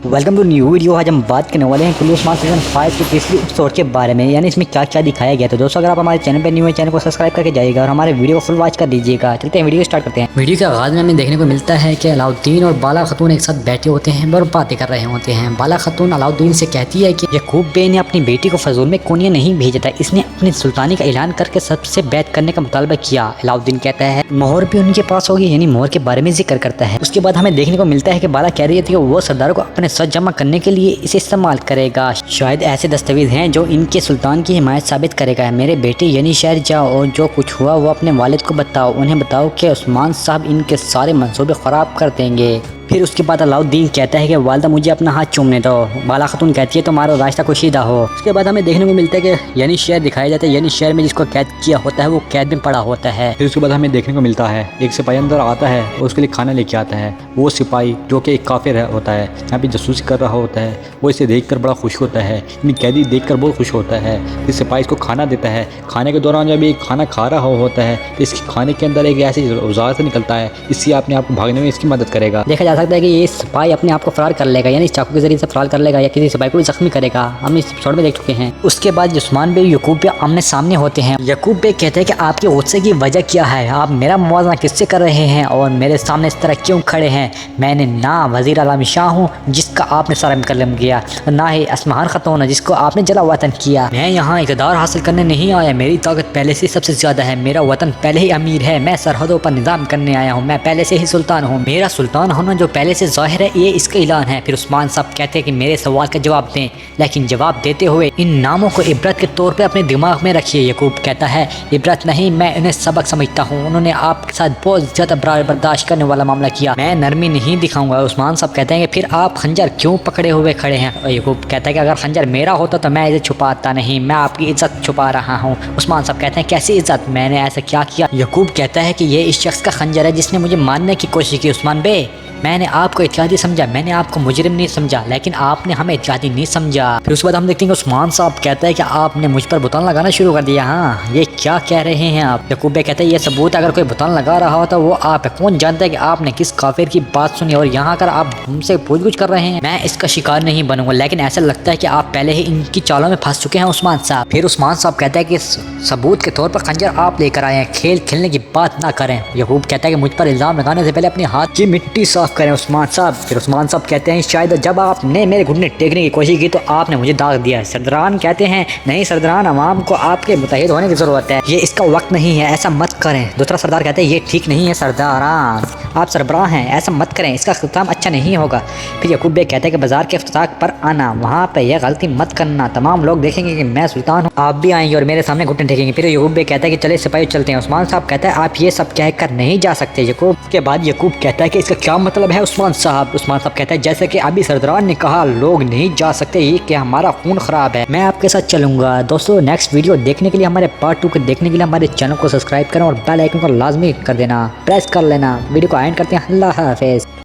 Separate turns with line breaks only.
Welcome to new video. आज हम बात करने वाले हैं कुल्लू स्मार्ट सीजन 5 के तीसरी एपिसोड के बारे में, यानी इसमें क्या क्या दिखाया गया। तो दोस्तों अगर आप हमारे चैनल पर न्यू है, चैनल को सब्सक्राइब करके जाइएगा और हमारे वीडियो को फुल वॉच कर दीजिएगा। चलते हैं वीडियो स्टार्ट करते हैं। वीडियो के आगाज़ में हमें देखने को मिलता है कि अलाउद्दीन और बाला खतून एक साथ बैठे होते हैं और बातें कर रहे होते हैं। बाला खतून अलाउद्दीन से कहती है कि यकूब बे ने अपनी बेटी को फजूल में कोनिया नहीं भेजा था, इसने अपनी सुल्तानी का ऐलान करके सबसे बैत करने का मुतालबा किया। अलाउद्दीन कहता है मोहर भी उनके पास होगी, यानी मोहर के बारे में जिक्र करता है। उसके बाद हमें देखने को मिलता है कि बाला कह रही थी कि वो सरदारों को अपने साथ जमा करने के लिए इसे इस्तेमाल करेगा। शायद ऐसे दस्तावेज हैं जो इनके सुल्तान की हिमायत साबित करेगा। मेरे बेटे यानी शहर जाओ और जो कुछ हुआ वो अपने वालिद को बताओ, उन्हें बताओ कि उस्मान साहब इनके सारे मंसूबे ख़राब कर देंगे। फिर उसके बाद अलाउद्दीन कहता है कि वालदा मुझे अपना हाथ चूमने दो। बाला खतून कहती है तुम्हारा रास्ता कुशीदा हो। उसके बाद हमें देखने को मिलता है कि यानी शहर दिखाया जाता है, यानी शहर में जिसको कैद किया होता है वो कैद में पड़ा होता है।
फिर उसके बाद हमें देखने को मिलता है एक सिपाही अंदर आता है और उसके लिए खाना लेके आता है। वो सिपाही जो कि एक काफिर होता है, यहाँ पे जासूसी कर रहा होता है, वो इसे देखकर बड़ा खुश होता है, यानी कैदी देखकर बहुत खुश होता है। फिर सिपाही इसको खाना देता है। खाने के दौरान जब ये खाना खा रहा होता है तो इसके खाने के अंदर एक ऐसे औजार से निकलता है, इससे अपने आप को भागने में इसकी मदद करेगा।
देखा जा सकता है कि ये सिपाही अपने आप को फरार कर लेगा, यानी चाकू के जरिए से फरार कर लेगा या किसी सिपाही को भी जख्मी करेगा। हम इस एपिसोड में देख चुके हैं। उसके बाद उस्मान बे यकूब बे आमने सामने होते हैं। यकूब बे कहते हैं कि आपके गुस्से की वजह क्या है, आप मेरा मुआवजा किससे कर रहे हैं और मेरे सामने इस तरह क्यों खड़े हैं। मैंने ना वजीर आलम शाह हूँ जिसका आपने सारा मुकल्लम किया, ना ही असमार खतून है जिसको आपने जला वतन किया। मैं यहाँ इक़्तिदार हासिल करने नहीं आया, मेरी ताकत पहले से सबसे ज़्यादा है, मेरा वतन पहले ही अमीर है, मैं सरहदों पर निज़ाम करने आया हूँ, मैं पहले से ही सुल्तान हूँ, मेरा सुल्तान होना जो पहले से ज़ाहिर है ये इसका ऐलान है। फिर उस्मान साहब कहते हैं कि मेरे सवाल का जवाब दें, लेकिन जवाब देते हुए इन नामों को इबरत के तौर पे अपने दिमाग में रखिए। यकूब कहता है इबरत नहीं, मैं इन्हें सबक समझता हूँ, उन्होंने आपके साथ बहुत ज़्यादा बर्दाश्त करने वाला मामला किया, मैं नरमी नहीं दिखाऊंगा। उस्मान साहब कहते हैं कि फिर आप खंजर क्यों पकड़े हुए खड़े हैं। और यकूब कहता है कि अगर खंजर मेरा होता तो मैं इसे छुपाता नहीं, मैं आपकी इज्जत छुपा रहा हूँ। उस्मान साहब कहते हैं कैसी इज्जत, मैंने ऐसा क्या किया। यकूब कहता है कि ये इस शख्स का खंजर है जिसने मुझे मारने की कोशिश की। उस्मान बे मैंने आपको इत्यादी समझा, मैंने आपको मुजरिम नहीं समझा, लेकिन आपने हमें इत्यादी नहीं समझा। फिर उसके बाद हम देखते हैं कि उस्मान साहब कहता है कि आपने मुझ पर बुतान लगाना शुरू कर दिया। हाँ ये क्या कह रहे हैं आप। यकूब बे कहते हैं ये सबूत अगर कोई बुतान लगा रहा हो तो वो आप है, कौन जानता है कि आपने किस काफिर की बात सुनी और यहाँ कर आप हमसे पूछ कर रहे हैं। मैं इसका शिकार नहीं बनूंगा, लेकिन ऐसा लगता है कि आप पहले ही इनकी चालों में फंस चुके हैं उस्मान साहब। फिर उस्मान साहब कहता है कि सबूत के तौर पर खंजर आप लेकर आए हैं, खेल खेलने की बात ना करें। यकूब कहता है कि मुझ पर इल्जाम लगाने से पहले अपने हाथ की मिट्टी साफ करें उस्मान साहब। फिर उस्मान साहब कहते हैं शायद जब आपने मेरे घुटने टेकने की कोशिश की तो आपने मुझे दाग दिया। सरदारान कहते हैं नहीं सरदारान, अवाम को आपके मुतहिद होने की ज़रूरत है, ये इसका वक्त नहीं है, ऐसा मत करें। दूसरा सरदार कहते हैं ये ठीक नहीं है सरदारान, आप सरबराह हैं, ऐसा मत करें, इसका इख्तिताम अच्छा नहीं होगा। फिर यकूब बे कहते हैं कि बाजार के इफ्तिताह पर आना, वहाँ पर यह गलती मत करना, तमाम लोग देखेंगे कि मैं सुल्तान हूँ, आप भी आएंगे और मेरे सामने घुटने टेकेंगे। फिर यकूब बे कहता है कि चले सिपाही चलते हैं। उस्मान साहब कहता है आप ये सब कहकर नहीं जा सकते। यकूब के बाद यकूब कहता है कि इसका क्या मतलब है उस्मान साहब। उस्मान साहब कहता है जैसे कि अभी सरदारान ने कहा लोग नहीं जा सकते, ये कि हमारा खून खराब है, मैं आपके साथ चलूंगा। दोस्तों नेक्स्ट वीडियो देखने के लिए, हमारे पार्ट 2 को देखने के लिए हमारे चैनल को सब्सक्राइब करें और बेल आइकन को लाजमी कर देना, प्रेस कर लेना। वीडियो को एंड करते हैं। अल्लाह हाफिज़।